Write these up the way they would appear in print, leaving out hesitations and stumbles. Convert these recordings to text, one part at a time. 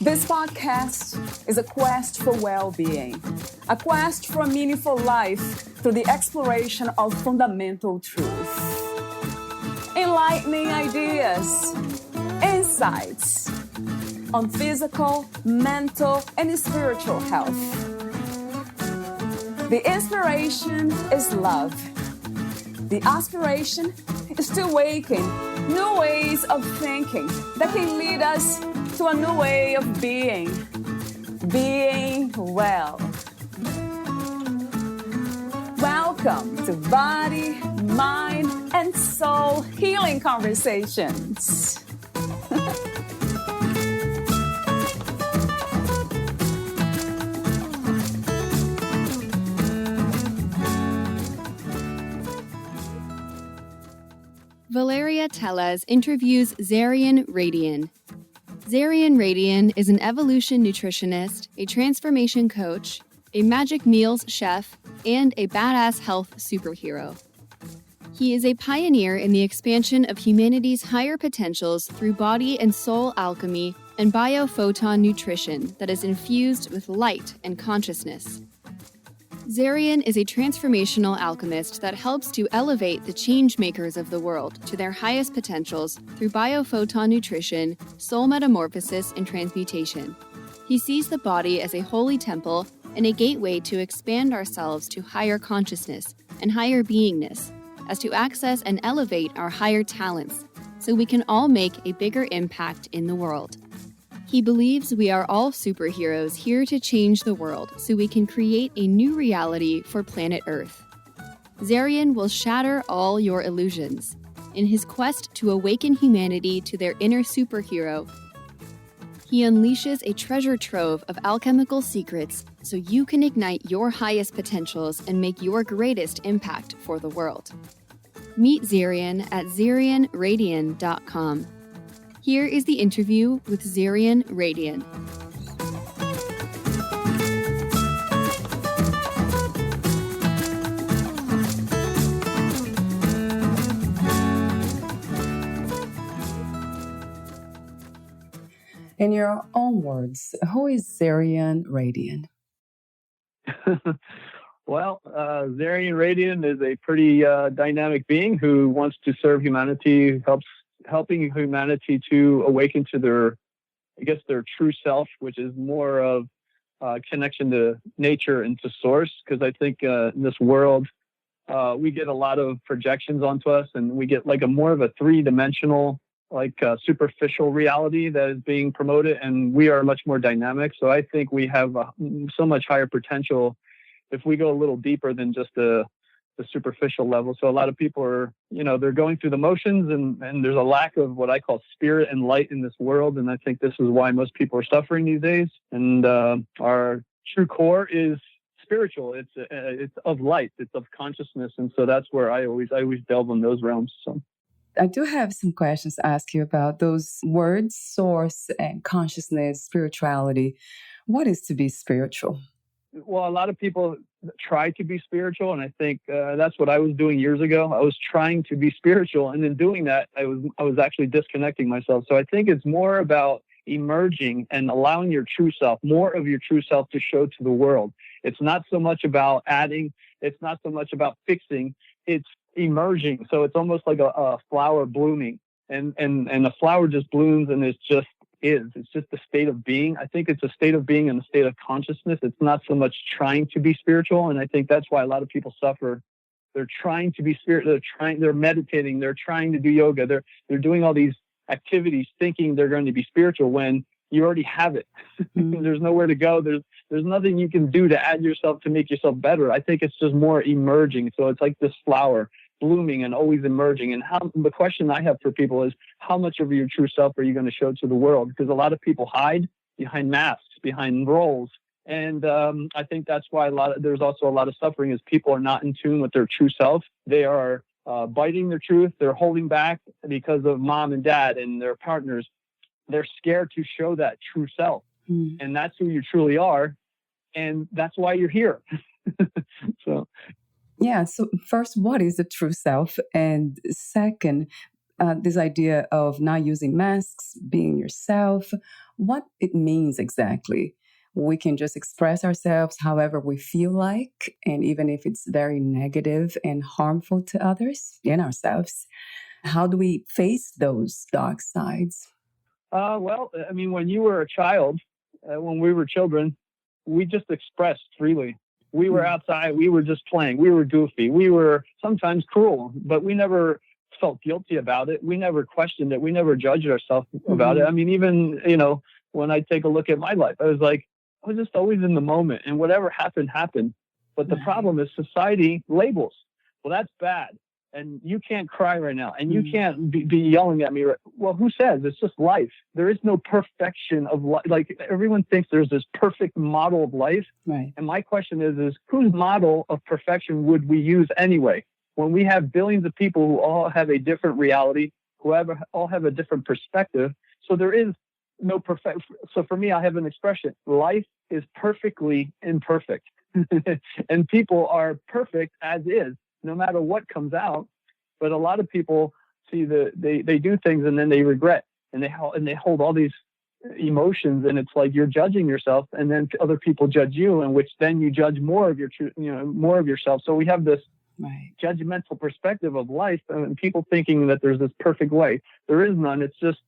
This podcast is a quest for well-being, a quest for a meaningful life through the exploration of fundamental truth. Enlightening ideas, insights on physical, mental, and spiritual health. The inspiration is love. The aspiration is to awaken new ways of thinking that can lead us to a new way of being well. Welcome to Body, Mind, and Soul Healing Conversations. Valeria Teles interviews Zerian Radian. Zerian Radian is an evolution nutritionist, a transformation coach, a magic meals chef, and a badass health superhero. He is a pioneer in the expansion of humanity's higher potentials through body and soul alchemy and BioPhoton Nutrition that is infused with light and consciousness. Zerian is a transformational alchemist that helps to elevate the changemakers of the world to their highest potentials through BioPhoton Nutrition, soul metamorphosis, and transmutation. He sees the body as a holy temple and a gateway to expand ourselves to higher consciousness and higher beingness, as to access and elevate our higher talents so we can all make a bigger impact in the world. He believes we are all superheroes here to change the world so we can create a new reality for planet Earth. Zerian will shatter all your illusions. In his quest to awaken humanity to their inner superhero, he unleashes a treasure trove of alchemical secrets so you can ignite your highest potentials and make your greatest impact for the world. Meet Zerian at ZerianRadian.com. Here is the interview with Zerian Radian. In your own words, who is Zerian Radian? Well, Zerian Radian is a pretty dynamic being who wants to serve humanity, helping humanity to awaken to their true self, which is more of connection to nature and to source. Because I think in this world, we get a lot of projections onto us, and we get like a more of a three-dimensional, superficial reality that is being promoted, and we are much more dynamic. So I think we have so much higher potential if we go a little deeper than just the superficial level. So a lot of people are, they're going through the motions, and there's a lack of what I call spirit and light in this world. And I think this is why most people are suffering these days. And our true core is spiritual. It's of light. It's of consciousness. And so that's where I always delve in those realms. So I do have some questions to ask you about those words, source and consciousness, spirituality. What is to be spiritual? Well, a lot of people try to be spiritual, and I think that's what I was doing years ago. I was trying to be spiritual, and in doing that, I was actually disconnecting myself. So I think it's more about emerging and allowing your true self, more of your true self, to show to the world. It's not so much about adding. It's not so much about fixing. It's emerging. So it's almost like a flower blooming, and a flower just blooms, and it's just it's just a state of being. I think it's a state of being and a state of consciousness. It's not so much trying to be spiritual. And I think that's why a lot of people suffer. They're trying to be spiritual. They're meditating. They're trying to do yoga. They're doing all these activities thinking they're going to be spiritual when you already have it. Mm-hmm. There's nowhere to go. There's nothing you can do to add yourself to make yourself better. I think it's just more emerging. So it's like this flower blooming and always emerging. And the question I have for people is, how much of your true self are you going to show to the world? Because a lot of people hide behind masks, behind roles. And I think that's why there's also a lot of suffering, is people are not in tune with their true self. They are biting their truth. They're holding back because of mom and dad and their partners. They're scared to show that true self. And that's who you truly are. And that's why you're here. So first, what is the true self? And second, this idea of not using masks, being yourself, what it means exactly. We can just express ourselves however we feel like, and even if it's very negative and harmful to others and ourselves. How do we face those dark sides? Well, I mean, when you were a child, when we were children, we just expressed freely. We were outside. We were just playing. We were goofy. We were sometimes cruel, but we never felt guilty about it. We never questioned it. We never judged ourselves about it. I mean, even, when I take a look at my life, I was just always in the moment, and whatever happened, happened. But the problem is society labels. Well, that's bad. And you can't cry right now. And you can't be yelling at me. Well, who says? It's just life. There is no perfection of life. Like, everyone thinks there's this perfect model of life. Right. And my question is whose model of perfection would we use anyway? When we have billions of people who all have a different reality, all have a different perspective. So there is no perfect. So for me, I have an expression. Life is perfectly imperfect. And people are perfect as is, no matter what comes out. But a lot of people see they do things and then they regret, and they hold all these emotions, and it's like you're judging yourself, and then other people judge you, and which then you judge more of more of yourself. So we have this judgmental perspective of life, and people thinking that there's this perfect way. There is none. It's just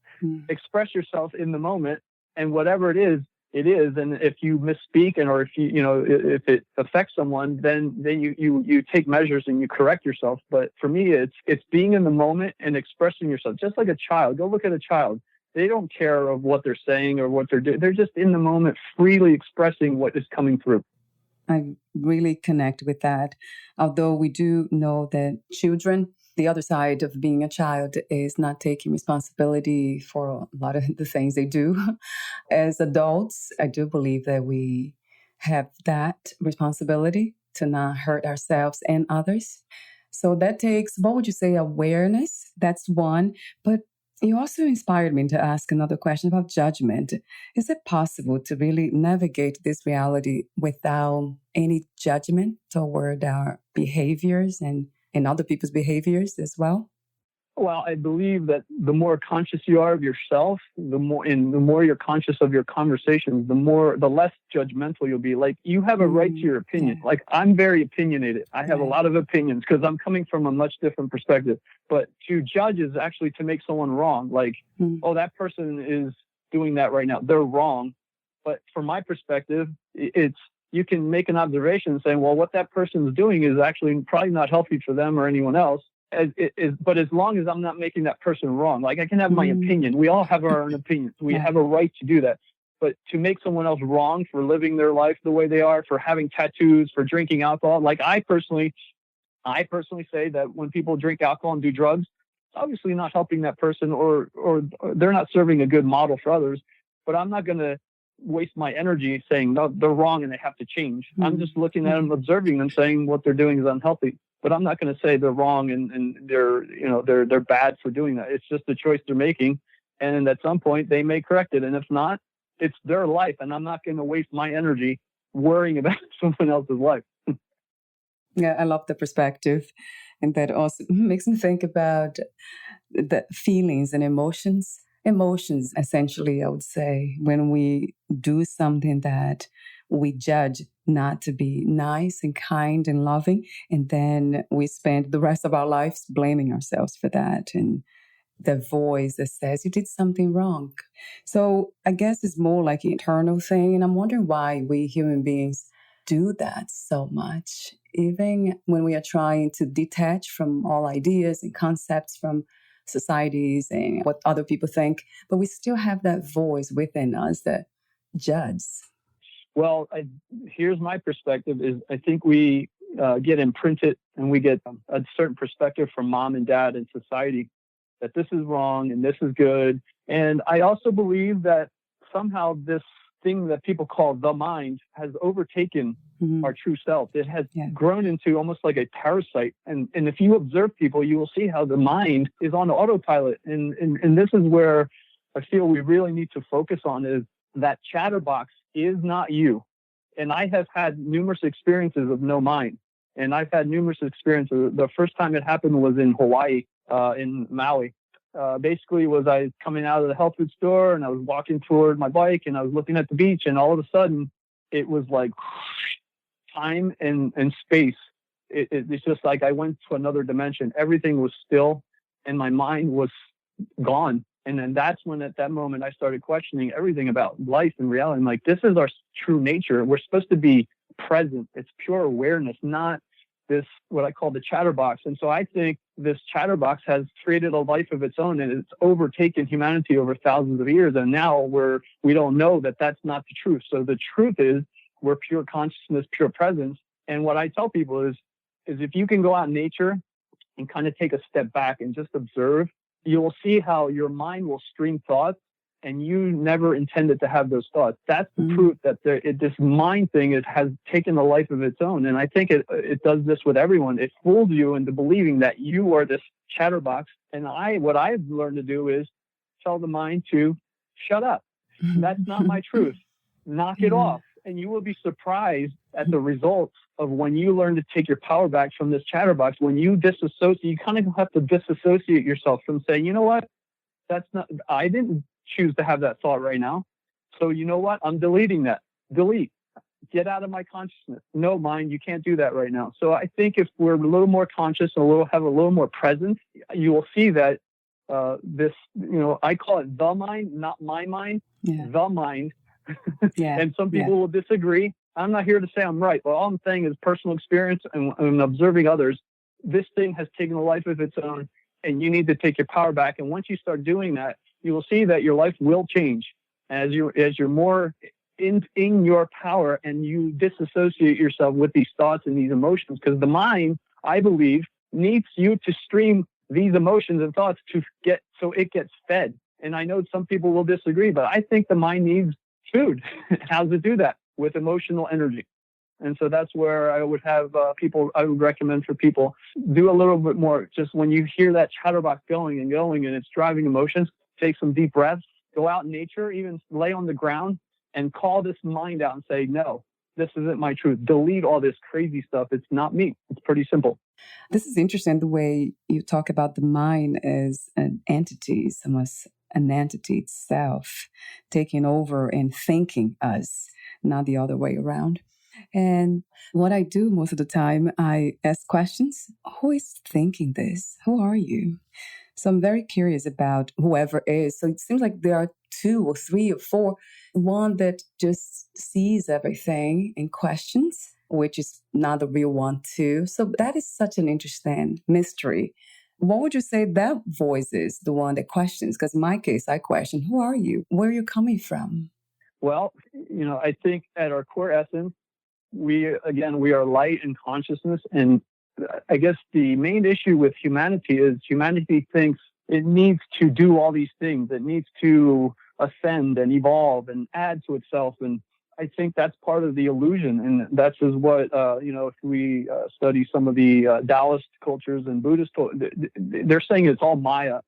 express yourself in the moment, and whatever it is. And if you misspeak, or if if it affects someone, then you take measures and you correct yourself. But for me, it's being in the moment and expressing yourself, just like a child. Go look at a child. They don't care of what they're saying or what they're doing. They're just in the moment, freely expressing what is coming through. I really connect with that. Although we do know that children, the other side of being a child is not taking responsibility for a lot of the things they do. As adults, I do believe that we have that responsibility to not hurt ourselves and others. So that takes, what would you say, awareness? That's one. But you also inspired me to ask another question about judgment. Is it possible to really navigate this reality without any judgment toward our behaviors and other people's behaviors as well? Well, I believe that the more conscious you are of yourself, the more you're conscious of your conversations, the less judgmental you'll be. Like, you have a right to your opinion. Like, I'm very opinionated. I have a lot of opinions because I'm coming from a much different perspective. But to judge is actually to make someone wrong. Like, oh, that person is doing that right now. They're wrong. But from my perspective, you can make an observation saying, well, what that person is doing is actually probably not healthy for them or anyone else. But as long as I'm not making that person wrong, like, I can have my opinion. We all have our own opinions. We have a right to do that. But to make someone else wrong for living their life the way they are, for having tattoos, for drinking alcohol, like, I personally say that when people drink alcohol and do drugs, it's obviously not helping that person, or they're not serving a good model for others. But I'm not going to waste my energy saying, no, they're wrong and they have to change. I'm just looking at them, observing them, saying what they're doing is unhealthy. But I'm not going to say they're wrong and they're bad for doing that. It's just a choice they're making, and at some point they may correct it. And if not, it's their life, and I'm not going to waste my energy worrying about someone else's life. Yeah, I love the perspective, and that also makes me think about the feelings and emotions. Emotions, essentially, I would say, when we do something that we judge not to be nice and kind and loving, and then we spend the rest of our lives blaming ourselves for that, and the voice that says you did something wrong. So I guess it's more like an internal thing, and I'm wondering why we human beings do that so much, even when we are trying to detach from all ideas and concepts from societies and what other people think, but we still have that voice within us that judges. Well, here's my perspective is I think we get imprinted, and we get a certain perspective from mom and dad and society that this is wrong and this is good. And I also believe that somehow this thing that people call the mind has overtaken our true self. It has grown into almost like a parasite. And if you observe people, you will see how the mind is on autopilot. And this is where I feel we really need to focus on, is that chatterbox is not you. And I have had numerous experiences of no mind. And I've had numerous experiences. The first time it happened was in Hawaii, in Maui. basically was I coming out of the health food store and I was walking toward my bike and I was looking at the beach, and all of a sudden it was like time and space. It's just like I went to another dimension. Everything was still and my mind was gone. And then that's when at that moment I started questioning everything about life and reality. I'm like, this is our true nature. We're supposed to be present. It's pure awareness, not this, what I call the chatterbox. And so I think this chatterbox has created a life of its own, and it's overtaken humanity over thousands of years. And now we don't know that that's not the truth. So the truth is we're pure consciousness, pure presence. And what I tell people is if you can go out in nature and kind of take a step back and just observe, you will see how your mind will stream thoughts and you never intended to have those thoughts. That's the proof that this mind thing has taken a life of its own. And I think it does this with everyone. It fools you into believing that you are this chatterbox. And what I've learned to do is tell the mind to shut up. That's not my truth. Knock it off. And you will be surprised at the results of when you learn to take your power back from this chatterbox. When you disassociate, you kind of have to disassociate yourself from saying, you know what? I didn't choose to have that thought right now. So you know what? I'm deleting that. Delete. Get out of my consciousness. No, mind, you can't do that right now. So I think if we're a little more conscious and have a little more presence, you will see that this, I call it the mind, not my mind, the mind. And some people will disagree. I'm not here to say I'm right, but all I'm saying is personal experience and observing others. This thing has taken a life of its own, and you need to take your power back. And once you start doing that, you will see that your life will change as you're more in your power and you disassociate yourself with these thoughts and these emotions. Because the mind, I believe, needs you to stream these emotions and thoughts so it gets fed. And I know some people will disagree, but I think the mind needs food. How does it do that? With emotional energy. And so that's where I would have I would recommend for people, do a little bit more. Just when you hear that chatterbox going and it's driving emotions, take some deep breaths, go out in nature, even lay on the ground and call this mind out and say, no, this isn't my truth. Delete all this crazy stuff. It's not me. It's pretty simple. This is interesting, the way you talk about the mind as an entity, almost an entity itself taking over and thinking us, not the other way around. And what I do most of the time, I ask questions. Who is thinking this? Who are you? So I'm very curious about whoever is. So it seems like there are 2 or 3 or 4. One that just sees everything and questions, which is not the real one too. So that is such an interesting mystery. What would you say that voice is, the one that questions? Because in my case, I question, who are you? Where are you coming from? Well, I think at our core essence, we are light and consciousness. And I guess the main issue with humanity is humanity thinks it needs to do all these things. It needs to ascend and evolve and add to itself. And I think that's part of the illusion. And that's is what, if we study some of the Taoist cultures and Buddhist, they're saying it's all Maya.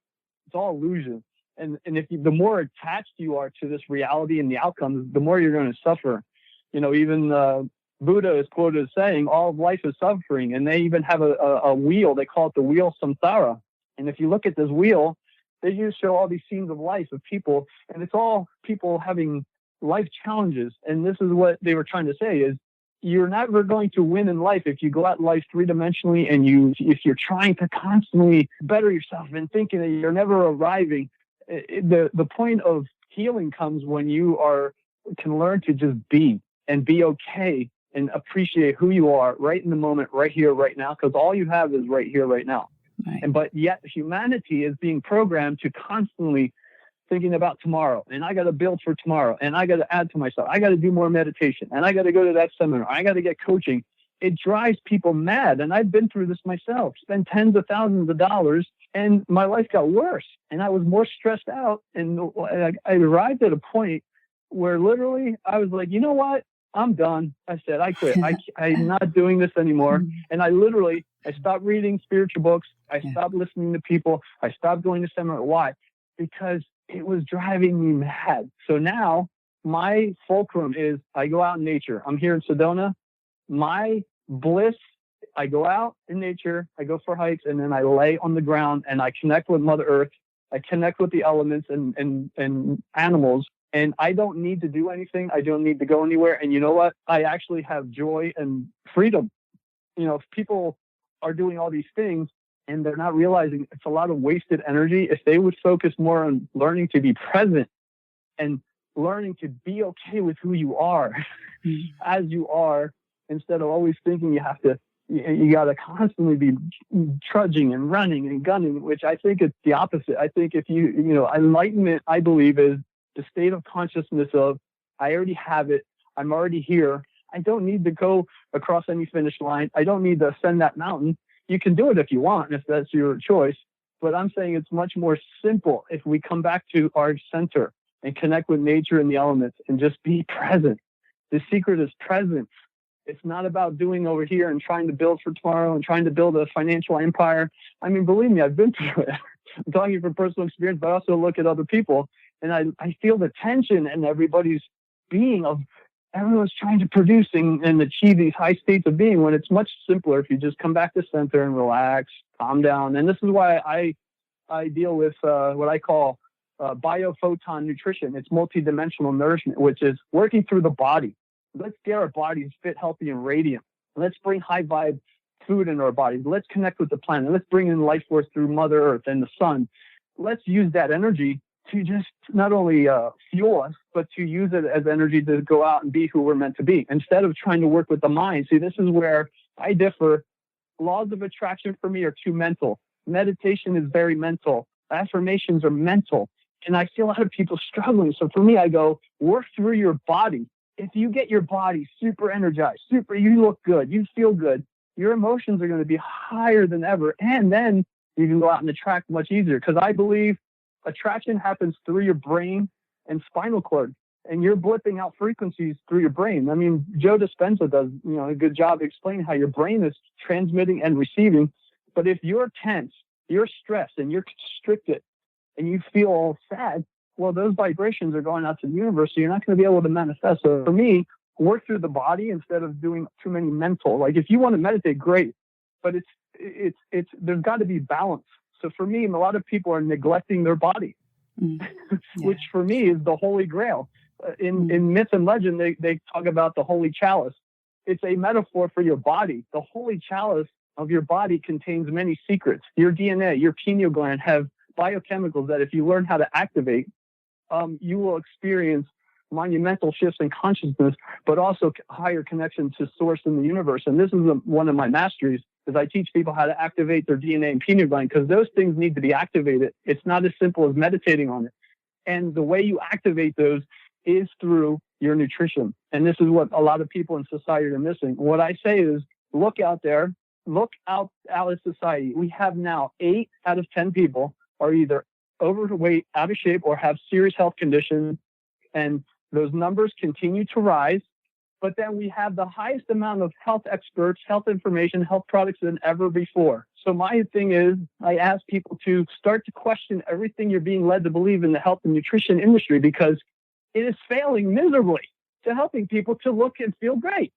It's all illusion. And the more attached you are to this reality and the outcomes, the more you're going to suffer. Even Buddha is quoted as saying, all of life is suffering. And they even have a wheel. They call it the wheel samsara. And if you look at this wheel, they just show all these scenes of life of people. And it's all people having life challenges. And this is what they were trying to say is, you're never going to win in life if you go out in life 3-dimensionally and if you're trying to constantly better yourself and thinking that you're never arriving. The point of healing comes when you can learn to just be and be okay and appreciate who you are right in the moment, right here, right now, because all you have is right here, right now. Right. But yet humanity is being programmed to constantly thinking about tomorrow, and I got to build for tomorrow, and I got to add to myself. I got to do more meditation, and I got to go to that seminar. I got to get coaching. It drives people mad, and I've been through this myself. Spent tens of thousands of dollars, and my life got worse, and I was more stressed out. And I arrived at a point where literally I was like, you know what? I'm done. I said, I quit. I'm not doing this anymore. And I stopped reading spiritual books. I stopped listening to people. I stopped going to seminar. Why? Because it was driving me mad. So now my fulcrum is I go out in nature. I'm here in Sedona. My bliss, I go out in nature, I go for hikes, and then I lay on the ground and I connect with Mother Earth. I connect with the elements and animals, and I don't need to do anything. I don't need to go anywhere. And you know what? I actually have joy and freedom. If people are doing all these things and they're not realizing it's a lot of wasted energy, if they would focus more on learning to be present and learning to be okay with who you are as you are, instead of always thinking you got to constantly be trudging and running and gunning, which I think it's the opposite. I think if enlightenment, I believe, is the state of consciousness of, I already have it. I'm already here. I don't need to go across any finish line. I don't need to ascend that mountain. You can do it if you want, if that's your choice. But I'm saying it's much more simple if we come back to our center and connect with nature and the elements and just be present. The secret is presence. It's not about doing over here and trying to build for tomorrow and trying to build a financial empire. I mean, believe me, I've been through it. I'm talking from personal experience, but I also look at other people, and I feel the tension in everybody's being of everyone's trying to produce and achieve these high states of being, when it's much simpler if you just come back to center and relax, calm down. And this is why I deal with what I call BioPhoton Nutrition. It's multidimensional nourishment, which is working through the body. Let's get our bodies fit, healthy, and radiant. Let's bring high vibe food into our bodies. Let's connect with the planet. Let's bring in life force through Mother Earth and the sun. Let's use that energy to just not only fuel us, but to use it as energy to go out and be who we're meant to be, instead of trying to work with the mind. See, this is where I differ. Laws of attraction for me are too mental. Meditation is very mental. Affirmations are mental. And I see a lot of people struggling. So for me, I go, work through your body. If you get your body super energized, you look good, you feel good, your emotions are going to be higher than ever. And then you can go out and attract much easier. Because I believe attraction happens through your brain and spinal cord, and you're blipping out frequencies through your brain. I mean, Joe Dispenza does a good job explaining how your brain is transmitting and receiving. But if you're tense, you're stressed, and you're constricted, and you feel all sad, well, those vibrations are going out to the universe, so you're not going to be able to manifest. So for me, work through the body instead of doing too many mental. Like, if you want to meditate, great, but it's there's got to be balance. So for me, a lot of people are neglecting their body, which for me is the holy grail. In myth and legend, they talk about the holy chalice. It's a metaphor for your body. The holy chalice of your body contains many secrets. Your DNA, your pineal gland have biochemicals that if you learn how to activate, you will experience monumental shifts in consciousness, but also higher connection to source in the universe. And this is one of my masteries, is I teach people how to activate their DNA and pineal gland, because those things need to be activated. It's not as simple as meditating on it. And the way you activate those is through your nutrition. And this is what a lot of people in society are missing. What I say is, look out there, look out at society. We have now 8 out of 10 people are either overweight, out of shape, or have serious health conditions. And those numbers continue to rise. But then we have the highest amount of health experts, health information, health products than ever before. So my thing is, I ask people to start to question everything you're being led to believe in the health and nutrition industry, because it is failing miserably to helping people to look and feel great.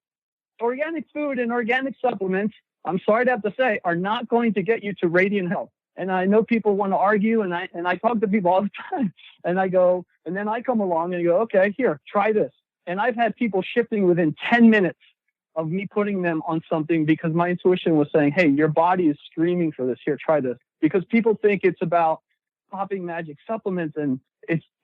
Organic food and organic supplements, I'm sorry to have to say, are not going to get you to radiant health. And I know people want to argue, and I talk to people all the time, and I go, and then I come along and go, okay, here, try this. And I've had people shifting within 10 minutes of me putting them on something, because my intuition was saying, hey, your body is screaming for this. Here, try this. Because people think it's about popping magic supplements, and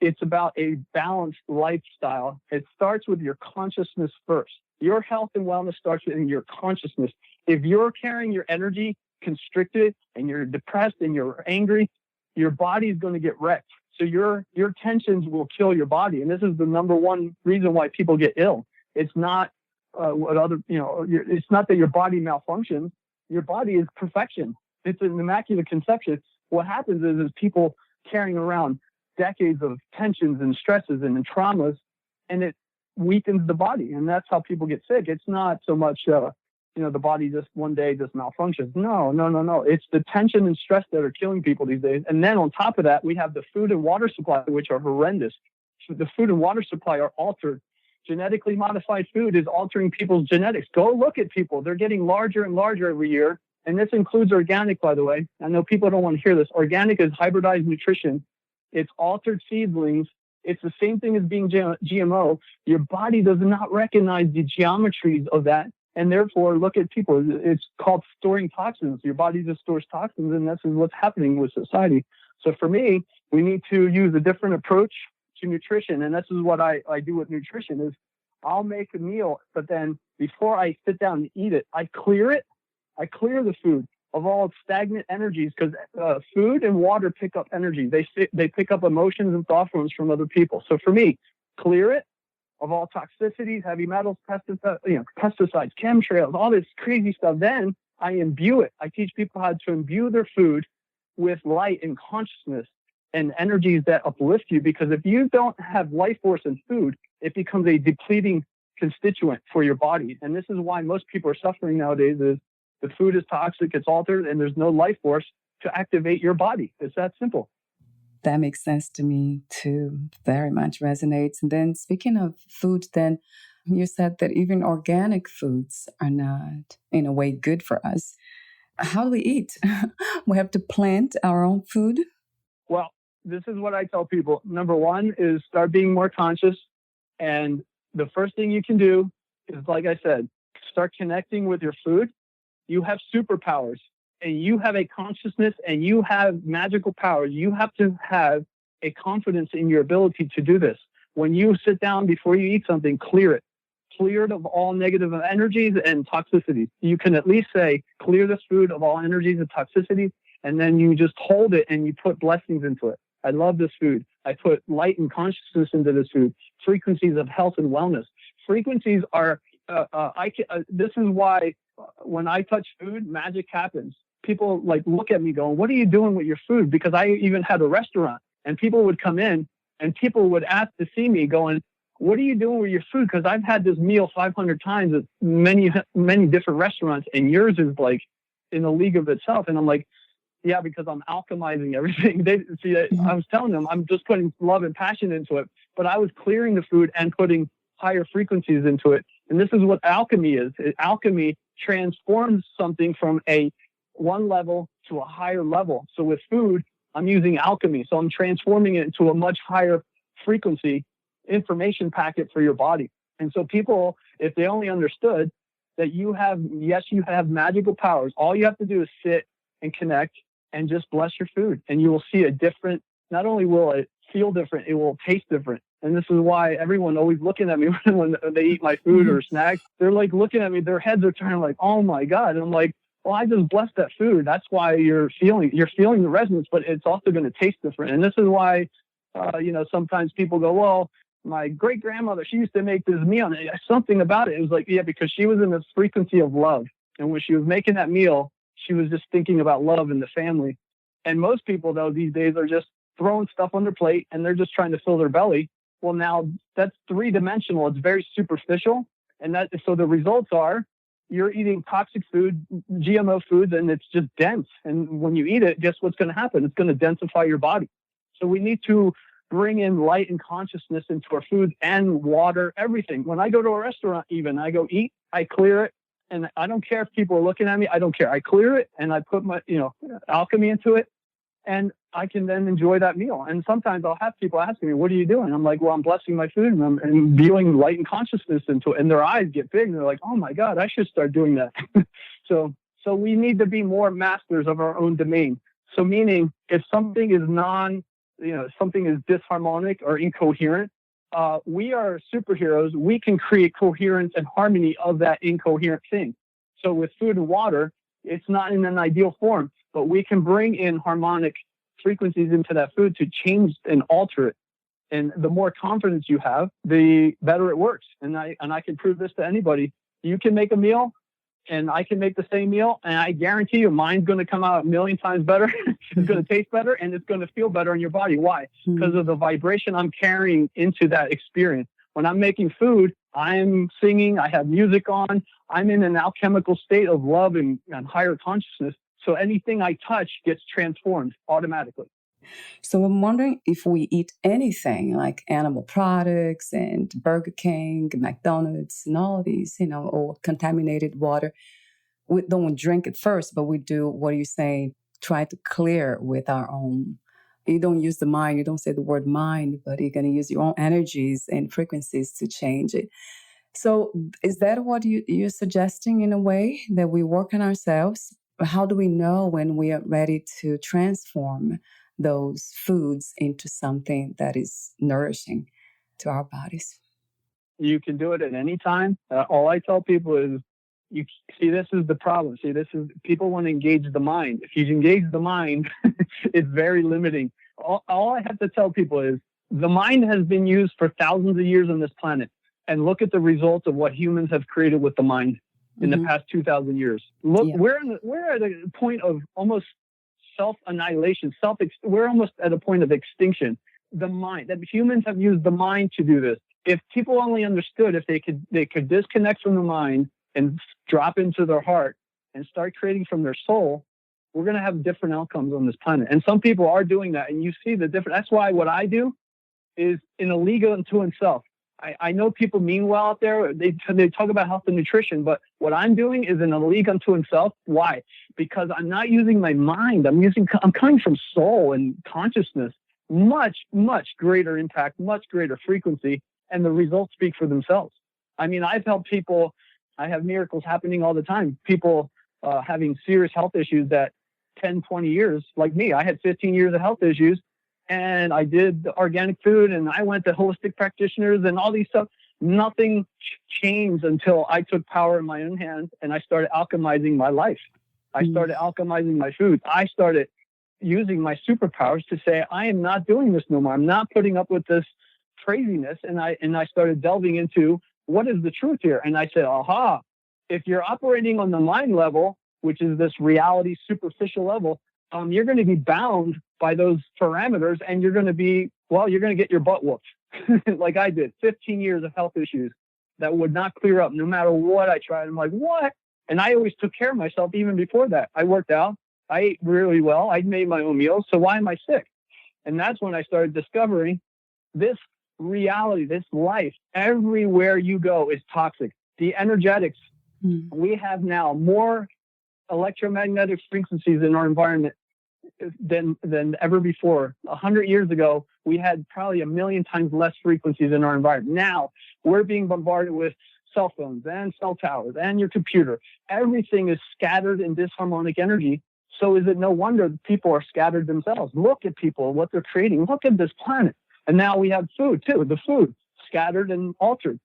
it's about a balanced lifestyle. It starts with your consciousness first. Your health and wellness starts with your consciousness. If you're carrying your energy constricted and you're depressed and you're angry, your body is going to get wrecked. So your tensions will kill your body. And this is the number one reason why people get ill. It's not it's not that your body malfunctions. Your body is perfection. It's an immaculate conception. What happens is people carrying around decades of tensions and stresses and traumas, and it weakens the body. And that's how people get sick. It's not so much, the body just one day just malfunctions. No. It's the tension and stress that are killing people these days. And then on top of that, we have the food and water supply, which are horrendous. So the food and water supply are altered. Genetically modified food is altering people's genetics. Go look at people. They're getting larger and larger every year, and this includes organic, by the way. I know people don't want to hear this. Organic is hybridized nutrition. It's altered seedlings. It's the same thing as being GMO. Your body does not recognize the geometries of that. And therefore, look at people. It's called storing toxins. Your body just stores toxins, and this is what's happening with society. So for me, we need to use a different approach to nutrition. And this is what I do with nutrition is I'll make a meal, but then before I sit down and eat it, I clear it. I clear the food of all stagnant energies, because food and water pick up energy. They pick up emotions and thought forms from other people. So for me, clear it of all toxicities, heavy metals, pesticides, chemtrails, all this crazy stuff. Then I imbue it. I teach people how to imbue their food with light and consciousness and energies that uplift you. Because if you don't have life force in food, it becomes a depleting constituent for your body. And this is why most people are suffering nowadays is the food is toxic, it's altered, and there's no life force to activate your body. It's that simple. That makes sense to me too. Very much resonates. And then speaking of food, then you said that even organic foods are not, in a way, good for us. How do we eat? We have to plant our own food? Well, this is what I tell people. Number one is start being more conscious. And the first thing you can do is, like I said, start connecting with your food. You have superpowers, and you have a consciousness, and you have magical powers. You have to have a confidence in your ability to do this. When you sit down before you eat something, clear it. Clear it of all negative energies and toxicities. You can at least say, clear this food of all energies and toxicities, and then you just hold it and you put blessings into it. I love this food. I put light and consciousness into this food. Frequencies of health and wellness. Frequencies are, this is why when I touch food, magic happens. People look at me going, what are you doing with your food? Because I even had a restaurant, and people would come in and people would ask to see me going, what are you doing with your food? Because I've had this meal 500 times at many, many different restaurants, and yours is like in a league of itself. And I'm like, yeah, because I'm alchemizing everything. I was telling them I'm just putting love and passion into it, but I was clearing the food and putting higher frequencies into it. And this is what alchemy is. Alchemy transforms something from a one level to a higher level. So with food, I'm using alchemy. So I'm transforming it into a much higher frequency information packet for your body. And so people, if they only understood that you have magical powers, all you have to do is sit and connect and just bless your food. And you will see a different, not only will it feel different, it will taste different. And this is why everyone always looking at me when they eat my food or snacks. They're like looking at me, their heads are turning like, oh my God. And I'm like, well, I just blessed that food. That's why you're feeling the resonance, but it's also going to taste different. And this is why, sometimes people go, well, my great grandmother, she used to make this meal. And something about it was like, yeah, because she was in this frequency of love. And when she was making that meal, she was just thinking about love and the family. And most people, though, these days are just throwing stuff on their plate and they're just trying to fill their belly. Well, now that's three-dimensional. It's very superficial. And so the results are you're eating toxic food, GMO foods, and it's just dense. And when you eat it, guess what's going to happen? It's going to densify your body. So we need to bring in light and consciousness into our food and water, everything. When I go to a restaurant, even I go eat, I clear it. And I don't care if people are looking at me. I don't care. I clear it and I put my, alchemy into it, and I can then enjoy that meal. And sometimes I'll have people asking me, what are you doing? I'm like, well, I'm blessing my food and I'm imbuing light and consciousness into it. And their eyes get big. And they're like, oh my God, I should start doing that. So we need to be more masters of our own domain. So meaning if something is something is disharmonic or incoherent, we are superheroes. We can create coherence and harmony of that incoherent thing. So with food and water, it's not in an ideal form, but we can bring in harmonic frequencies into that food to change and alter it. And the more confidence you have, the better it works. And I can prove this to anybody. You can make a meal and I can make the same meal, and I guarantee you mine's going to come out a million times better. It's going to taste better, and it's going to feel better in your body. Why? Because of the vibration I'm carrying into that experience. When I'm making food, I'm singing, I have music on, I'm in an alchemical state of love and higher consciousness. So anything I touch gets transformed automatically. So I'm wondering if we eat anything like animal products and Burger King, McDonald's, and all these, or contaminated water, we don't drink it first, but we do what you're saying, try to clear with our own. You don't use the mind, you don't say the word mind, but you're going to use your own energies and frequencies to change it. So is that what you're suggesting in a way, that we work on ourselves? How do we know when we are ready to transform those foods into something that is nourishing to our bodies? You can do it at any time. All I tell people is, you see, this is the problem. See, this is, people want to engage the mind. If you engage the mind, it's very limiting. All I have to tell people is, the mind has been used for thousands of years on this planet. And look at the results of what humans have created with the mind in the past 2,000 years. Look, we're at a point of almost self-annihilation. We're almost at a point of extinction. The mind, that humans have used the mind to do this. If people only understood, if they could disconnect from the mind and drop into their heart and start creating from their soul, we're going to have different outcomes on this planet. And some people are doing that, and you see the difference. That's why what I do is in a league unto himself. I know people mean well out there. They talk about health and nutrition, but what I'm doing is in a league unto himself. Why? Because I'm not using my mind. I'm coming from soul and consciousness. Much, much greater impact, much greater frequency, and the results speak for themselves. I mean, I've helped people. I have miracles happening all the time. People having serious health issues that 10, 20 years, like me, I had 15 years of health issues. And I did the organic food, and I went to holistic practitioners and all these stuff. Nothing changed until I took power in my own hands and I started alchemizing my life. I started alchemizing my food. I started using my superpowers to say, I am not doing this no more. I'm not putting up with this craziness. And I started delving into what is the truth here. And I said, aha, if you're operating on the mind level, which is this reality superficial level, you're going to be bound by those parameters, and you're going to get your butt whooped like I did. 15 years of health issues that would not clear up no matter what I tried. I'm like, what? And I always took care of myself even before that. I worked out. I ate really well. I made my own meals. So why am I sick? And that's when I started discovering this reality, this life. Everywhere you go is toxic. The energetics, we have now more electromagnetic frequencies in our environment than ever before. 100 years ago, we had probably 1 million times less frequencies in our environment. Now we're being bombarded with cell phones and cell towers and your computer. Everything is scattered in disharmonic energy. So is it no wonder people are scattered themselves? Look at people, what they're creating. Look at this planet. And now we have food too. The food scattered and altered.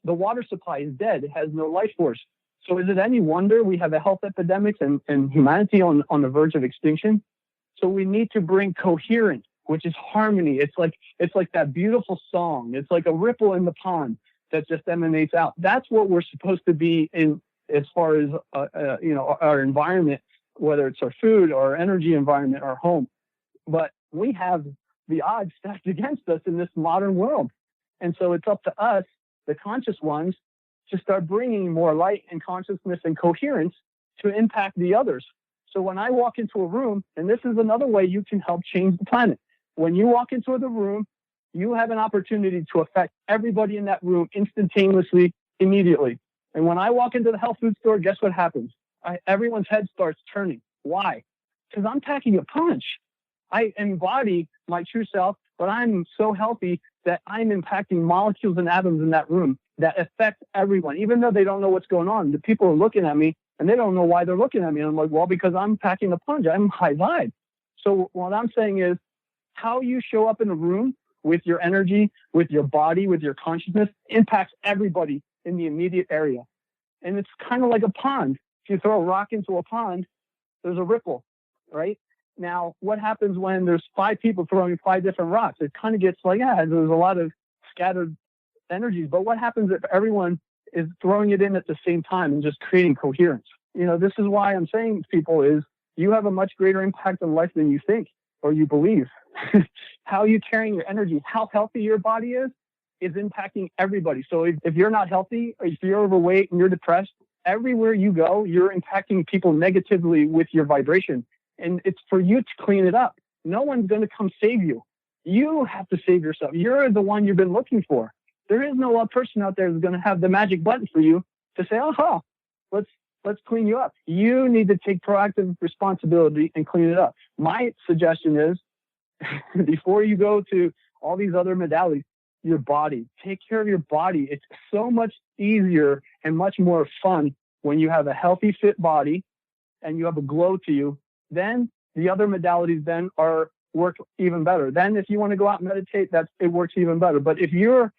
The water supply is dead. It has no life force. So is it any wonder we have a health epidemic and humanity on the verge of extinction? So we need to bring coherence, which is harmony. It's like that beautiful song. It's like a ripple in the pond that just emanates out. That's what we're supposed to be in as far as our environment, whether it's our food or our energy environment, our home. But we have the odds stacked against us in this modern world. And so it's up to us, the conscious ones, to start bringing more light and consciousness and coherence to impact the others. So when I walk into a room, and this is another way you can help change the planet. When you walk into the room, you have an opportunity to affect everybody in that room instantaneously, immediately. And when I walk into the health food store, guess what happens? Everyone's head starts turning. Why? Because I'm packing a punch. I embody my true self, but I'm so healthy that I'm impacting molecules and atoms in that room that affect everyone, even though they don't know what's going on. The people are looking at me and they don't know why they're looking at me. And I'm like, well, because I'm packing a punch. I'm high vibe. So what I'm saying is how you show up in a room with your energy, with your body, with your consciousness impacts everybody in the immediate area. And it's kind of like a pond. If you throw a rock into a pond, there's a ripple, right? Now, what happens when there's 5 people throwing 5 different rocks? It kind of gets like, there's a lot of scattered energies. But what happens if everyone is throwing it in at the same time and just creating coherence? This is why I'm saying to people is you have a much greater impact on life than you think or you believe. How you carrying your energy, how healthy your body is impacting everybody. So if you're not healthy, or if you're overweight and you're depressed, everywhere you go, you're impacting people negatively with your vibration. And it's for you to clean it up. No one's going to come save you. You have to save yourself. You're the one you've been looking for. There is no one person out there who's going to have the magic button for you to say, aha, let's let's clean you up. You need to take proactive responsibility and clean it up. My suggestion is before you go to all these other modalities, your body, take care of your body. It's so much easier and much more fun when you have a healthy, fit body and you have a glow to you. Then the other modalities then work even better. Then if you want to go out and meditate, it works even better. But if you're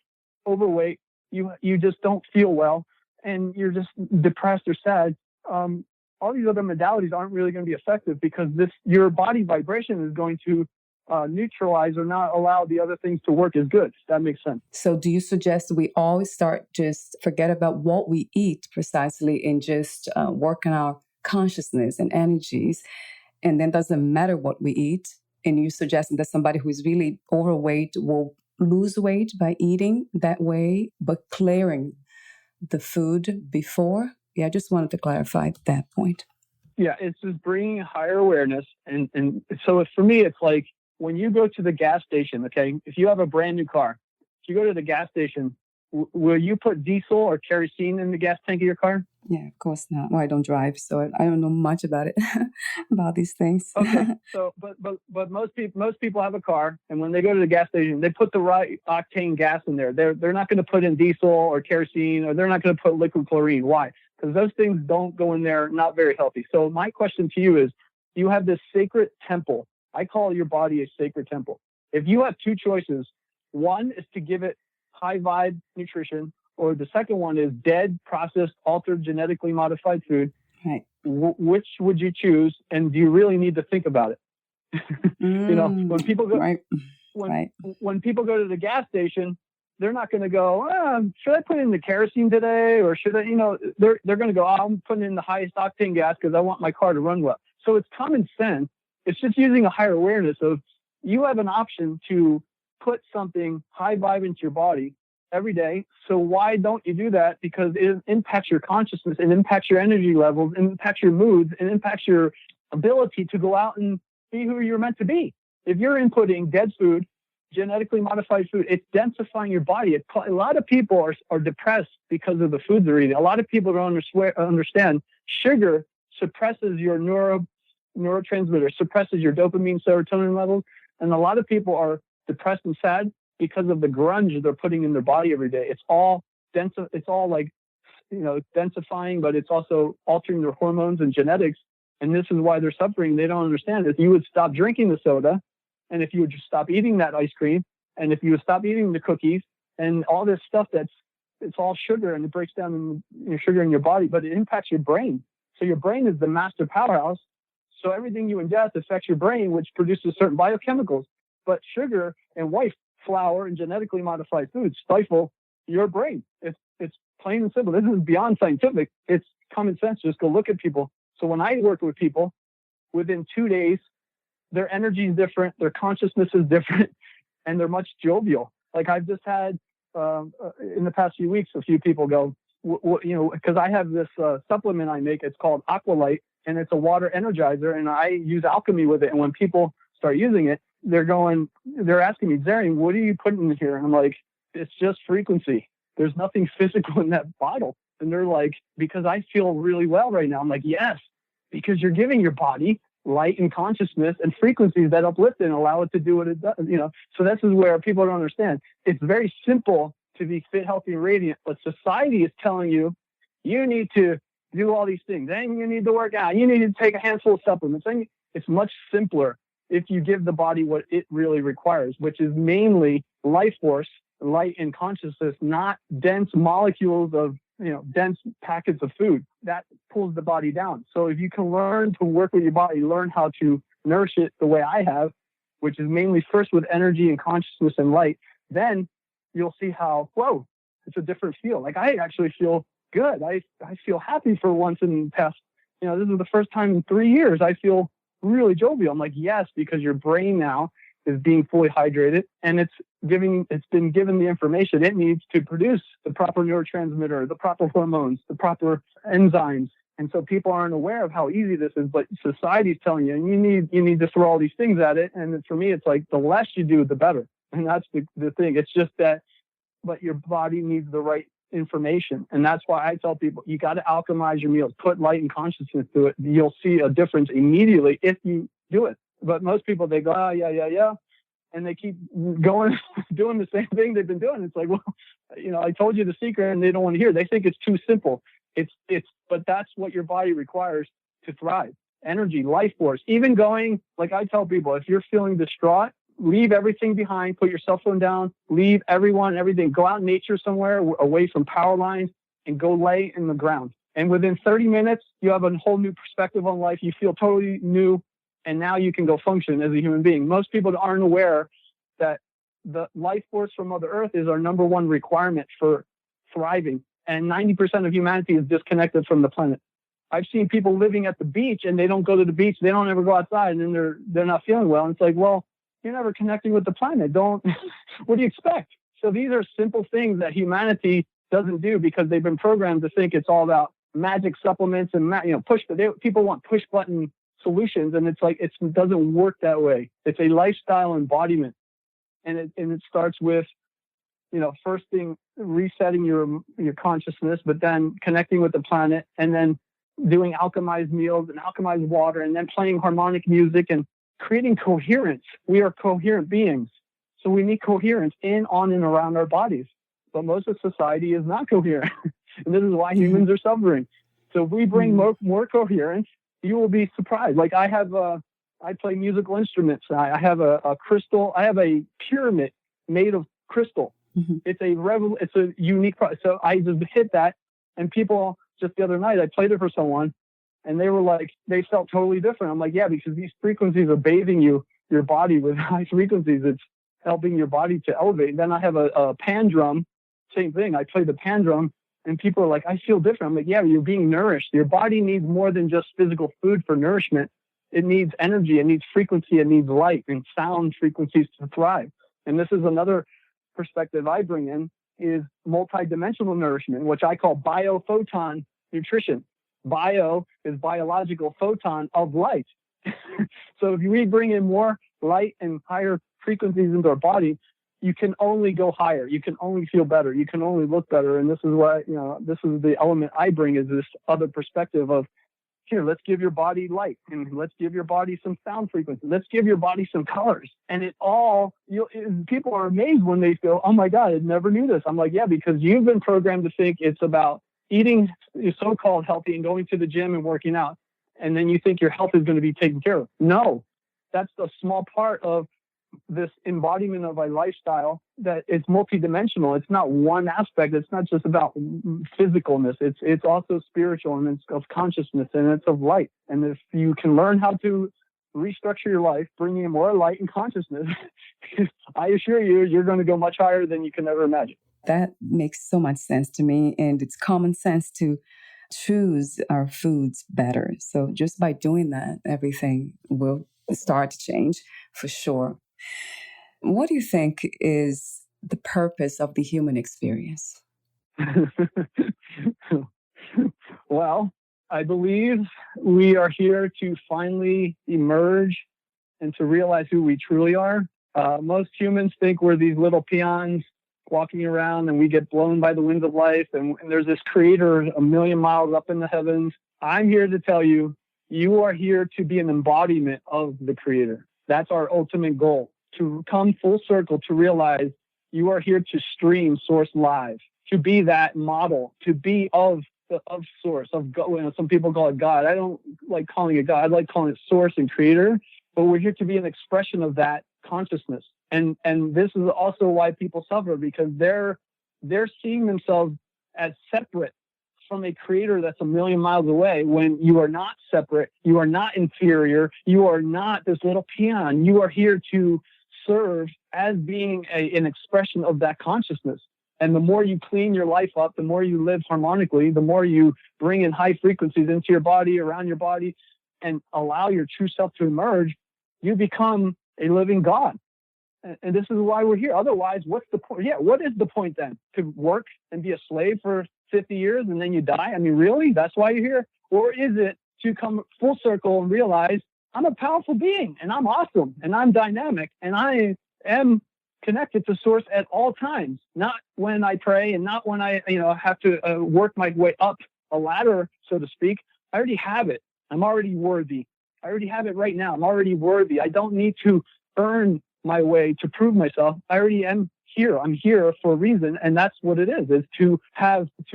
overweight, you just don't feel well, and you're just depressed or sad, all these other modalities aren't really going to be effective, because your body vibration is going to neutralize or not allow the other things to work as good. If that makes sense. So do you suggest we always just forget about what we eat precisely and just work on our consciousness and energies, and then doesn't matter what we eat? And you suggesting that somebody who is really overweight will lose weight by eating that way, but clearing the food before? Yeah, I just wanted to clarify that point. Yeah, it's just bringing higher awareness. And so for me, it's like when you go to the gas station, okay, if you have a brand new car, if you go to the gas station, will you put diesel or kerosene in the gas tank of your car? Yeah, of course not. Well, I don't drive, so I don't know much about it, about these things. Okay, so but most people have a car, and when they go to the gas station, they put the right octane gas in there. They're not going to put in diesel or kerosene, or they're not going to put liquid chlorine. Why? Because those things don't go in there, not very healthy. So my question to you is, you have this sacred temple. I call your body a sacred temple. If you have two choices, one is to give it high vibe nutrition, or the second one is dead, processed, altered, genetically modified food. Right. Which would you choose? And do you really need to think about it? When people go, when people go to the gas station, they're not going to go, should I put in the kerosene today? Or should I, they're going to go, I'm putting in the highest octane gas because I want my car to run well. So it's common sense. It's just using a higher awareness of, you have an option to put something high vibe into your body every day. So why don't you do that? Because it impacts your consciousness, it impacts your energy levels, it impacts your moods, it impacts your ability to go out and be who you're meant to be. If you're inputting dead food, genetically modified food, it's densifying your body. A lot of people are depressed because of the foods they're eating. A lot of people don't understand sugar suppresses your neurotransmitters, suppresses your dopamine, serotonin levels. And a lot of people are depressed and sad because of the grunge they're putting in their body every day. It's all like, densifying, but it's also altering their hormones and genetics. And this is why they're suffering. They don't understand. If you would stop drinking the soda, and if you would just stop eating that ice cream, and if you would stop eating the cookies and all this stuff it's all sugar, and it breaks down sugar in your body, but it impacts your brain. So your brain is the master powerhouse. So everything you ingest affects your brain, which produces certain biochemicals. But sugar and white flour and genetically modified foods stifle your brain. It's plain and simple. This is beyond scientific. It's common sense. Just go look at people. So when I work with people, within 2 days, their energy is different, their consciousness is different, and they're much jovial. Like I've just had in the past few weeks, a few people go, because I have this supplement I make. It's called Aqualite, and it's a water energizer, and I use alchemy with it. And when people start using it, they're asking me, Zerian, what are you putting in here? And I'm like, it's just frequency. There's nothing physical in that bottle. And they're like, because I feel really well right now. I'm like, yes, because you're giving your body light and consciousness and frequencies that uplift it and allow it to do what it does. So this is where people don't understand. It's very simple to be fit, healthy, and radiant, but society is telling you, you need to do all these things. Then you need to work out. You need to take a handful of supplements. And it's much simpler if you give the body what it really requires, which is mainly life force, light and consciousness, not dense molecules of, dense packets of food. That pulls the body down. So if you can learn to work with your body, learn how to nourish it the way I have, which is mainly first with energy and consciousness and light, then you'll see how, whoa, it's a different feel. Like I actually feel good. I feel happy for once in the past. This is the first time in 3 years I feel really jovial. I'm like, yes, because your brain now is being fully hydrated, and it's been given the information it needs to produce the proper neurotransmitter, the proper hormones, the proper enzymes. And so people aren't aware of how easy this is, but society's telling you, and you need to throw all these things at it. And for me, it's like the less you do, the better. And that's the thing. It's just that, but your body needs the right information. And that's why I tell people, you got to alchemize your meals, put light and consciousness to it. You'll see a difference immediately if you do it. But most people, they go, oh, yeah. And they keep going, doing the same thing they've been doing. It's like, well, I told you the secret, and they don't want to hear. They think it's too simple. But that's what your body requires to thrive. Energy, life force. Even going, like I tell people, if you're feeling distraught, leave everything behind, put your cell phone down, leave everyone, everything, go out in nature somewhere away from power lines and go lay in the ground. And within 30 minutes, you have a whole new perspective on life. You feel totally new. And now you can go function as a human being. Most people aren't aware that the life force from Mother Earth is our number one requirement for thriving. And 90% of humanity is disconnected from the planet. I've seen people living at the beach and they don't go to the beach. They don't ever go outside, and then they're not feeling well. And it's like, well, you're never connecting with the planet. What do you expect? So these are simple things that humanity doesn't do because they've been programmed to think it's all about magic supplements and people want push button solutions, and it's like it doesn't work that way. It's a lifestyle embodiment, and it starts with first thing, resetting your consciousness, but then connecting with the planet, and then doing alchemized meals and alchemized water, and then playing harmonic music and creating coherence. We are coherent beings, so we need coherence in, on, and around our bodies. But most of society is not coherent, and this is why humans are suffering. So if we bring more coherence, you will be surprised. Like I play musical instruments. I have a crystal. I have a pyramid made of crystal. Mm-hmm. It's a unique product. So I just hit that, and people, just the other night, I played it for someone, and they were like, they felt totally different. I'm like, yeah, because these frequencies are bathing your body with high frequencies. It's helping your body to elevate. And then I have a pan drum, same thing. I play the pan drum. And people are like, I feel different. I'm like, yeah, you're being nourished. Your body needs more than just physical food for nourishment. It needs energy. It needs frequency. It needs light and sound frequencies to thrive. And this is another perspective I bring in, is multidimensional nourishment, which I call BioPhoton Nutrition. Bio is biological, photon of light. So if we bring in more light and higher frequencies into our body, you can only go higher. You can only feel better. You can only look better. And this is why, this is the element I bring, is this other perspective of, here, let's give your body light, and let's give your body some sound frequency. Let's give your body some colors. And people are amazed when they go, oh my God, I never knew this. I'm like, yeah, because you've been programmed to think it's about eating so-called healthy and going to the gym and working out. And then you think your health is going to be taken care of. No, that's a small part of this embodiment of a lifestyle that is multidimensional. It's not one aspect. It's not just about physicalness. It's also spiritual, and it's of consciousness, and it's of light. And if you can learn how to restructure your life, bringing in more light and consciousness, I assure you, you're going to go much higher than you can ever imagine. That makes so much sense to me. And it's common sense to choose our foods better. So just by doing that, everything will start to change for sure. What do you think is the purpose of the human experience? Well, I believe we are here to finally emerge and to realize who we truly are. Most humans think we're these little peons walking around, and we get blown by the winds of life, and there's this creator a million miles up in the heavens. I'm here to tell you, you are here to be an embodiment of the creator. That's our ultimate goal, to come full circle, to realize you are here to stream source live, to be that model, to be of source, of God. Some people call it God. I don't like calling it God. I like calling it source and creator, but we're here to be an expression of that consciousness. And this is also why people suffer, because they're seeing themselves as separate from a creator that's a million miles away, when you are not separate, you are not inferior, you are not this little peon. You are here to serve as being an expression of that consciousness. And the more you clean your life up, the more you live harmonically, the more you bring in high frequencies into your body, around your body, and allow your true self to emerge, you become a living God. And this is why we're here. Otherwise, what's the point? Yeah, what is the point then? To work and be a slave for 50 years and then you die? I mean, really? That's why you're here? Or is it to come full circle and realize I'm a powerful being, and I'm awesome, and I'm dynamic, and I am connected to source at all times, not when I pray and not when I, have to work my way up a ladder, so to speak. I already have it. I'm already worthy. I already have it right now. I'm already worthy. I don't need to earn my way to prove myself. I already am here. I'm here for a reason. And that's what it is to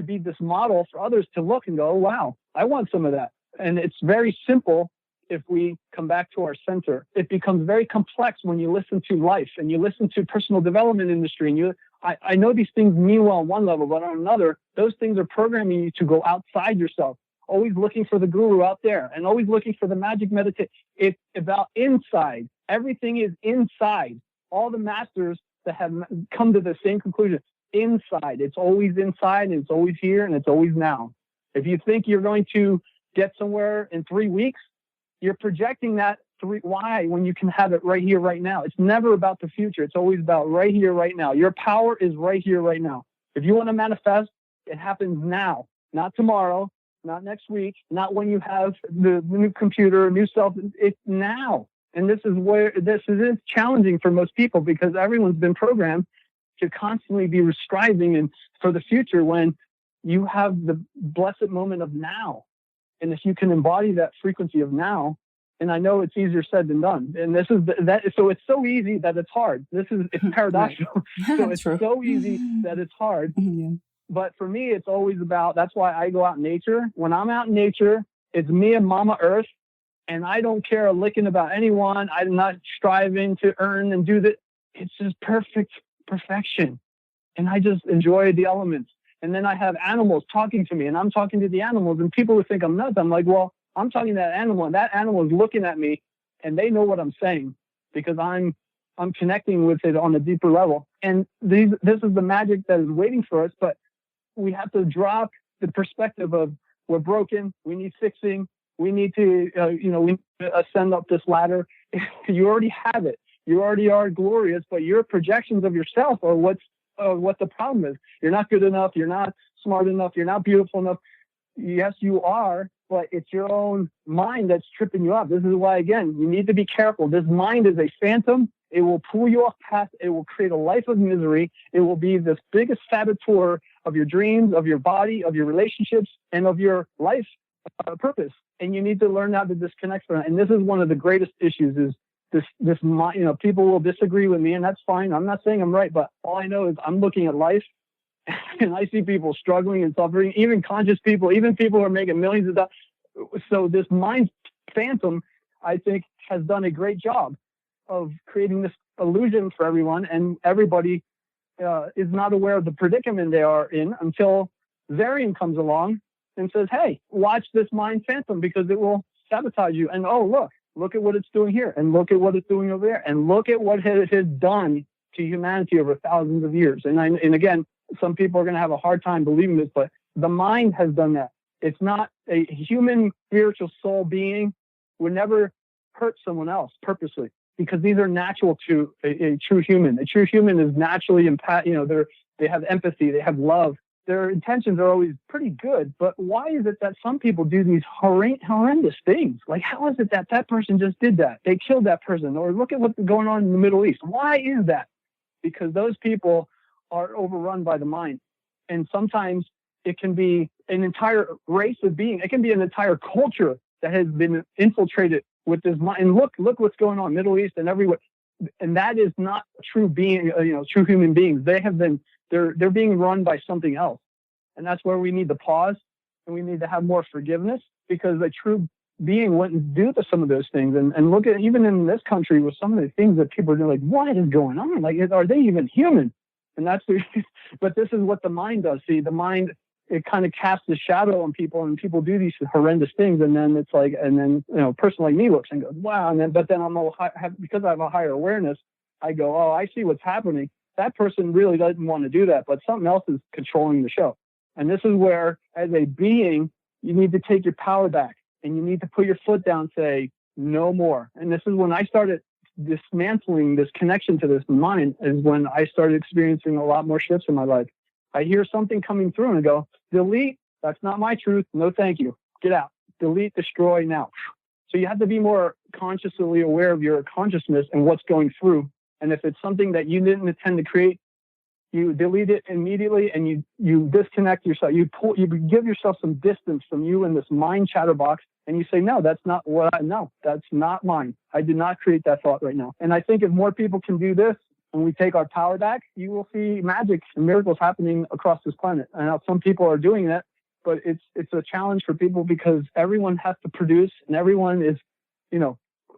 be this model for others to look and go, oh, wow, I want some of that. And it's very simple. If we come back to our center, it becomes very complex when you listen to life and you listen to personal development industry. And I know these things mean well on one level, but on another, those things are programming you to go outside yourself, always looking for the guru out there and always looking for the magic meditation. It's about inside. Everything is inside. All the masters that have come to the same conclusion, inside. It's always inside, and it's always here, and it's always now. If you think you're going to get somewhere in 3 weeks, you're projecting that why when you can have it right here, right now. It's never about the future. It's always about right here, right now. Your power is right here, right now. If you want to manifest, it happens now, not tomorrow, not next week, not when you have the new computer, new self. It's now. And this is challenging for most people because everyone's been programmed to constantly be striving and for the future when you have the blessed moment of now. And if you can embody that frequency of now, and I know it's easier said than done. And this is so it's so easy that it's hard. It's paradoxical. So it's True. so easy that it's hard. Yeah. But for me, it's always about, that's why I go out in nature. When I'm out in nature, it's me and Mama Earth. And I don't care a licking about anyone. I'm not striving to earn and do that. It's just perfection. And I just enjoy the elements. And then I have animals talking to me and I'm talking to the animals and people would think I'm nuts. I'm like, well, I'm talking to that animal and that animal is looking at me and they know what I'm saying because I'm connecting with it on a deeper level. And this is the magic that is waiting for us. But we have to drop the perspective of we're broken. We need fixing. We need to, we need to ascend up this ladder. You already have it. You already are glorious, but your projections of yourself are what the problem is. You're not good enough. You're not smart enough. You're not beautiful enough. Yes, you are, but it's your own mind that's tripping you up. This is why, again, you need to be careful. This mind is a phantom. It will pull you off path. It will create a life of misery. It will be this biggest saboteur of your dreams, of your body, of your relationships, and of your life purpose. And you need to learn how to disconnect from it. And this is one of the greatest issues is this mind, people will disagree with me and that's fine. I'm not saying I'm right, but all I know is I'm looking at life and I see people struggling and suffering, even conscious people, even people who are making millions of dollars. So this mind phantom, I think, has done a great job of creating this illusion for everyone. And everybody is not aware of the predicament they are in until Zerian comes along and says, hey, watch this mind phantom because it will sabotage you. And look at what it's doing here and look at what it's doing over there and look at what it has done to humanity over thousands of years. And again, some people are going to have a hard time believing this, but the mind has done that. It's not a human spiritual soul being would never hurt someone else purposely because these are natural to a true human. A true human is naturally they have empathy, they have love. Their intentions are always pretty good, but why is it that some people do these horrendous things? Like, how is it that person just did that? They killed that person, or look at what's going on in the Middle East. Why is that? Because those people are overrun by the mind. And sometimes it can be an entire race of being. It can be an entire culture that has been infiltrated with this mind. And look what's going on in the Middle East and everywhere. And that is not true being, true human beings. They're being run by something else. And that's where we need to pause and we need to have more forgiveness because a true being wouldn't do some of those things. And look at, even in this country with some of the things that people are doing, like, what is going on? Like, are they even human? And but this is what the mind does. See, the mind, it kind of casts a shadow on people and people do these horrendous things. And then it's like, a person like me looks and goes, wow. But then because I have a higher awareness, I go, oh, I see what's happening. That person really doesn't want to do that, but something else is controlling the show. And this is where, as a being, you need to take your power back and you need to put your foot down and say, no more. And this is when I started dismantling this connection to this mind, is when I started experiencing a lot more shifts in my life. I hear something coming through and I go, delete, that's not my truth. No, thank you. Get out. Delete, destroy now. So you have to be more consciously aware of your consciousness and what's going through. And if it's something that you didn't intend to create, you delete it immediately and you disconnect yourself. You give yourself some distance from you in this mind chatterbox, and you say, no, that's not that's not mine. I did not create that thought right now. And I think if more people can do this and we take our power back, you will see magic and miracles happening across this planet. And now some people are doing that, but it's a challenge for people because everyone has to produce and everyone is,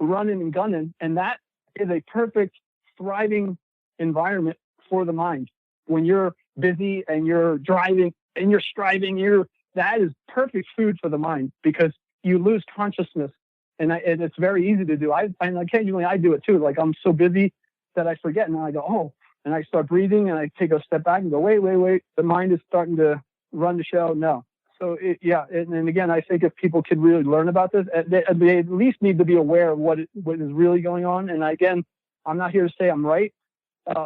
running and gunning. And that is a perfect, thriving environment for the mind. When you're busy and you're driving and you're striving, that is perfect food for the mind because you lose consciousness. And it's very easy to do. Occasionally I do it too. Like I'm so busy that I forget, and I go, oh, and I start breathing and I take a step back and go, wait. The mind is starting to run the show. No. So and again, I think if people could really learn about this, they at least need to be aware of what is really going on. And again, I'm not here to say I'm right,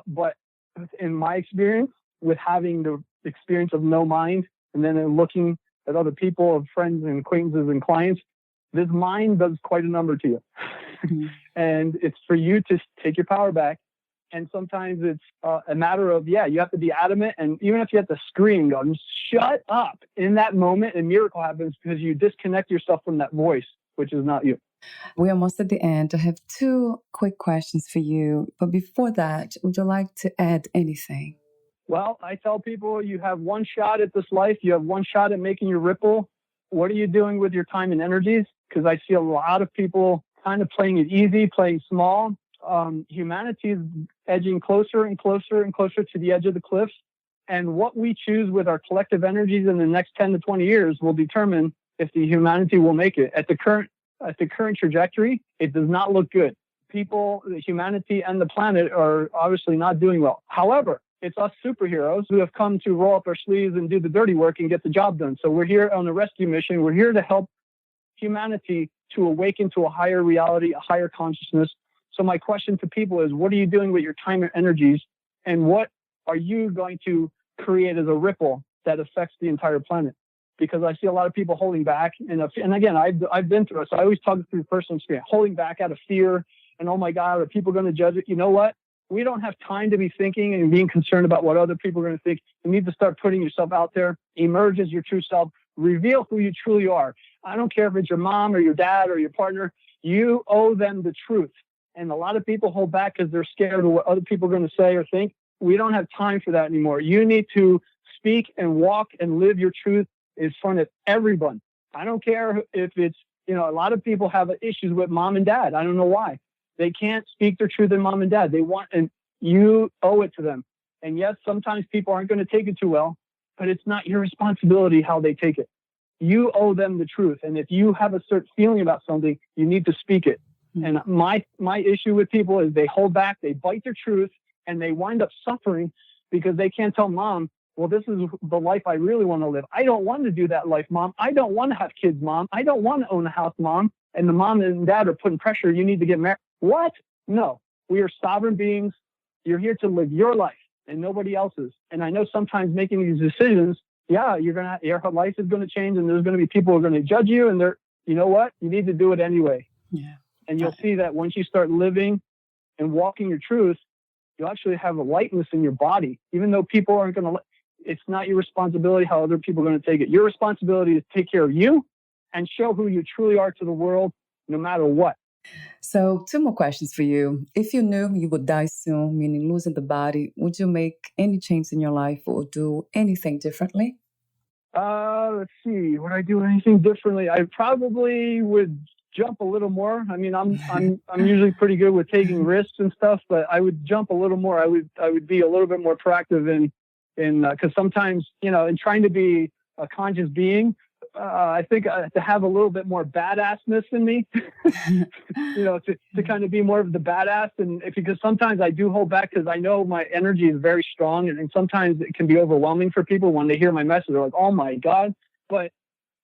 but in my experience, with having the experience of no mind, and then looking at other people, friends and acquaintances and clients, this mind does quite a number to you. Mm-hmm. And it's for you to take your power back. And sometimes it's a matter of, you have to be adamant. And even if you have to scream, go, shut up in that moment, a miracle happens because you disconnect yourself from that voice, which is not you. We're almost at the end. I have 2 quick questions for you. But before that, would you like to add anything? Well, I tell people you have one shot at this life. You have one shot at making your ripple. What are you doing with your time and energies? Because I see a lot of people kind of playing it easy, playing small. Humanity is edging closer and closer and closer to the edge of the cliffs. And what we choose with our collective energies in the next 10 to 20 years will determine if the humanity will make it. At the current trajectory, it does not look good. People, humanity and the planet are obviously not doing well. However, it's us superheroes who have come to roll up our sleeves and do the dirty work and get the job done. So we're here on a rescue mission. We're here to help humanity to awaken to a higher reality, a higher consciousness. So my question to people is, what are you doing with your time and energies? And what are you going to create as a ripple that affects the entire planet? Because I see a lot of people holding back. And again, I've been through it. So I always talk through personal experience, holding back out of fear. And oh my God, are people going to judge it? You know what? We don't have time to be thinking and being concerned about what other people are going to think. You need to start putting yourself out there, emerge as your true self, reveal who you truly are. I don't care if it's your mom or your dad or your partner. You owe them the truth. And a lot of people hold back because they're scared of what other people are going to say or think. We don't have time for that anymore. You need to speak and walk and live your truth in front of everyone. I don't care if it's, a lot of people have issues with mom and dad. I don't know why. They can't speak their truth to mom and dad. And you owe it to them. And yes, sometimes people aren't going to take it too well, but it's not your responsibility how they take it. You owe them the truth. And if you have a certain feeling about something, you need to speak it. And my issue with people is they hold back, they bite their truth, and they wind up suffering because they can't tell mom, well, this is the life I really want to live. I don't want to do that life, mom. I don't want to have kids, mom. I don't want to own a house, mom. And the mom and dad are putting pressure. You need to get married. What? No, we are sovereign beings. You're here to live your life and nobody else's. And I know sometimes making these decisions, your life is going to change and there's going to be people who are going to judge you. And you know what? You need to do it anyway. Yeah. And you'll see that once you start living and walking your truth, you'll actually have a lightness in your body. Even though people aren't going to, it's not your responsibility how other people are going to take it. Your responsibility is to take care of you and show who you truly are to the world, no matter what. So 2 more questions for you. If you knew you would die soon, meaning losing the body, would you make any change in your life or do anything differently? Let's see. Would I do anything differently? I probably would jump a little more. I mean, I'm usually pretty good with taking risks and stuff, but I would jump a little more. I would be a little bit more proactive in because sometimes, in trying to be a conscious being, I think to have a little bit more badassness in me, to kind of be more of the badass. And because sometimes I do hold back because I know my energy is very strong, and sometimes it can be overwhelming for people when they hear my message. They're like, oh my God. But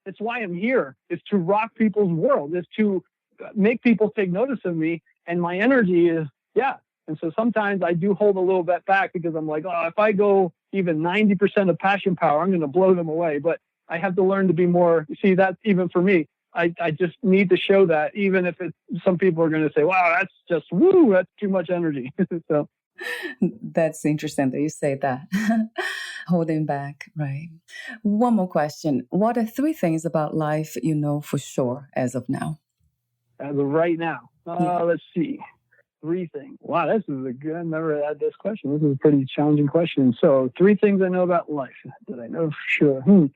it's why I'm here, is to rock people's world, is to make people take notice of me. And my energy is, And so sometimes I do hold a little bit back because I'm like, if I go even 90% of passion power, I'm going to blow them away. But I have to learn to be more, see, that's even for me, I just need to show that, even if some people are going to say, wow, that's just, woo, that's too much energy. So that's interesting that you say that. Holding back, right. One more question. What are 3 things about life you know for sure as of now? As of right now, let's see. 3 things. Wow, this is a good, I've never had this question. This is a pretty challenging question. So 3 things I know about life that I know for sure.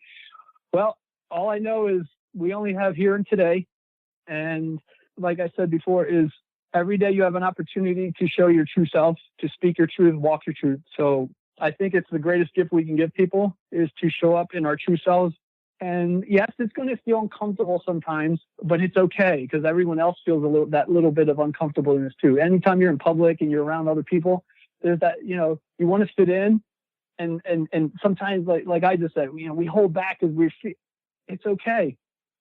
Well, all I know is we only have here and today. And like I said before, is every day you have an opportunity to show your true self, to speak your truth, walk your truth. So I think it's the greatest gift we can give people, is to show up in our true selves. And yes, it's going to feel uncomfortable sometimes, but it's okay, because everyone else feels that little bit of uncomfortableness too. Anytime you're in public and you're around other people, there's that, you want to fit in. And sometimes, like I just said, we hold back because it's okay.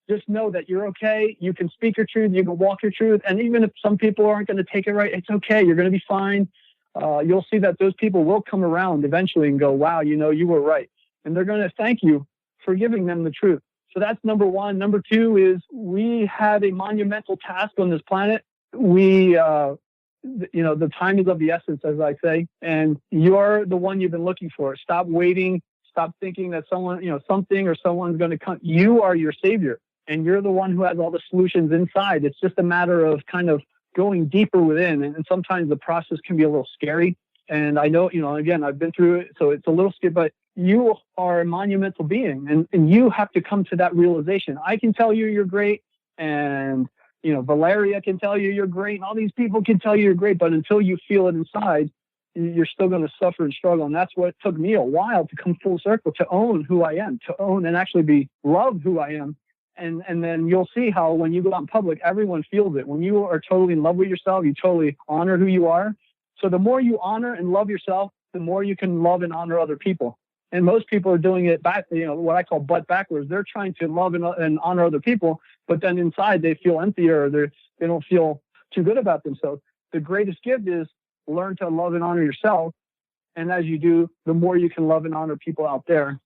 Just know that you're okay. You can speak your truth. You can walk your truth. And even if some people aren't going to take it right, it's okay. You're going to be fine. You'll see that those people will come around eventually and go, wow, you were right. And they're going to thank you for giving them the truth. So that's number 1. Number 2 is we have a monumental task on this planet. The time is of the essence, as I say, and you're the one you've been looking for. Stop waiting. Stop thinking that someone, something or someone's going to come. You are your savior, and you're the one who has all the solutions inside. It's just a matter of kind of going deeper within. And sometimes the process can be a little scary. And I know, again, I've been through it, so it's a little scary, but you are a monumental being, and you have to come to that realization. I can tell you you're great, and Valeria can tell you you're great, and all these people can tell you you're great, but until you feel it inside, you're still going to suffer and struggle. And that's what took me a while to come full circle, to own who I am, to own and actually love who I am. And then you'll see how when you go out in public, everyone feels it. When you are totally in love with yourself, you totally honor who you are. So the more you honor and love yourself, the more you can love and honor other people. And most people are doing it back, what I call butt backwards. They're trying to love and honor other people, but then inside they feel empty, or they don't feel too good about themselves. The greatest gift is learn to love and honor yourself. And as you do, the more you can love and honor people out there.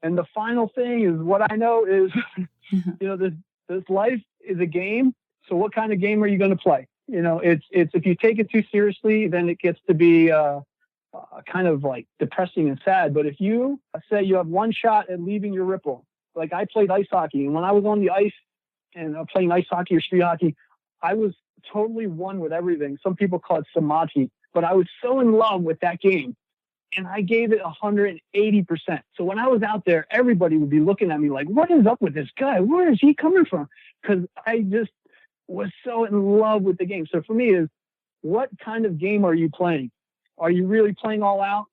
And the final thing is, what I know is, this life is a game. So what kind of game are you going to play? It's if you take it too seriously, then it gets to be kind of like depressing and sad. But if you say you have one shot at leaving your ripple, like I played ice hockey, and when I was on the ice and playing ice hockey or street hockey, I was totally one with everything. Some people call it samadhi, but I was so in love with that game, and I gave it 180%. So when I was out there, everybody would be looking at me like, what is up with this guy? Where is he coming from? Because I just was so in love with the game. So for me is, what kind of game are you playing? Are you really playing all out,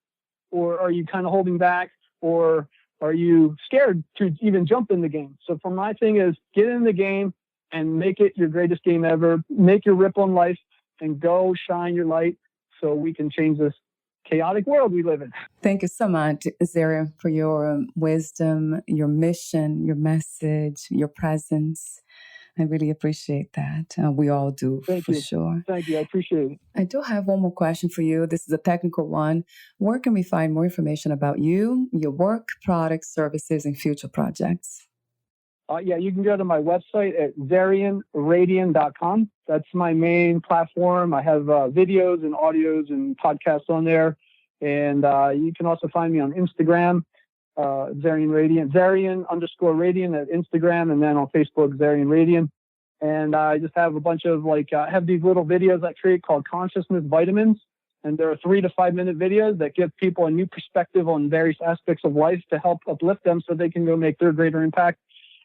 or are you kind of holding back, or are you scared to even jump in the game? So for my thing is, get in the game and make it your greatest game ever. Make your ripple in life and go shine your light so we can change this chaotic world we live in. Thank you so much, Zerian, for your wisdom, your mission, your message, your presence. I really appreciate that. We all do, for sure. Thank you. I appreciate it. I do have one more question for you. This is a technical one. Where can we find more information about you, your work, products, services, and future projects? You can go to my website at ZerianRadian.com. That's my main platform. I have videos and audios and podcasts on there. And you can also find me on Instagram, Zerian Radian, Zerian_Radian at Instagram, and then on Facebook, Zerian Radian. And I just have a bunch of I have these little videos I create called Consciousness Vitamins. And there are 3 to 5 minute videos that give people a new perspective on various aspects of life to help uplift them so they can go make their greater impact.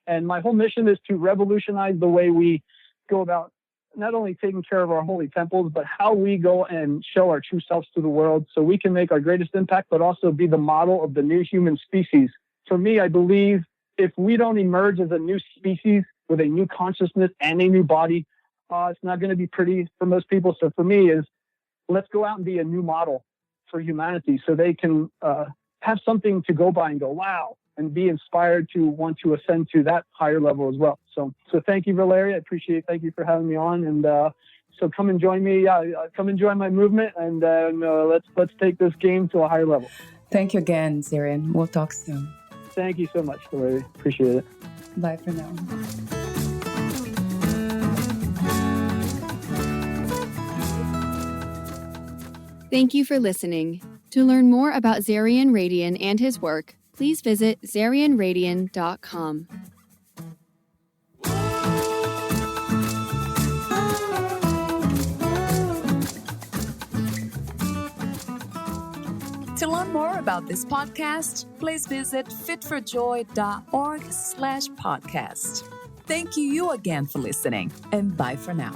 And my whole mission is to revolutionize the way we go about not only taking care of our holy temples, but how we go and show our true selves to the world so we can make our greatest impact, but also be the model of the new human species. For me, I believe if we don't emerge as a new species with a new consciousness and a new body, it's not going to be pretty for most people. So for me is, let's go out and be a new model for humanity so they can have something to go by and go, wow, and be inspired to want to ascend to that higher level as well. So thank you, Valeria. I appreciate it. Thank you for having me on. And so come and join me. Come and join my movement, and let's take this game to a higher level. Thank you again, Zerian. We'll talk soon. Thank you so much, Valeria. Appreciate it. Bye for now. Thank you for listening. To learn more about Zerian Radian and his work, please visit zerianradian.com. To learn more about this podcast, please visit fitforjoy.org/podcast. Thank you again for listening, and bye for now.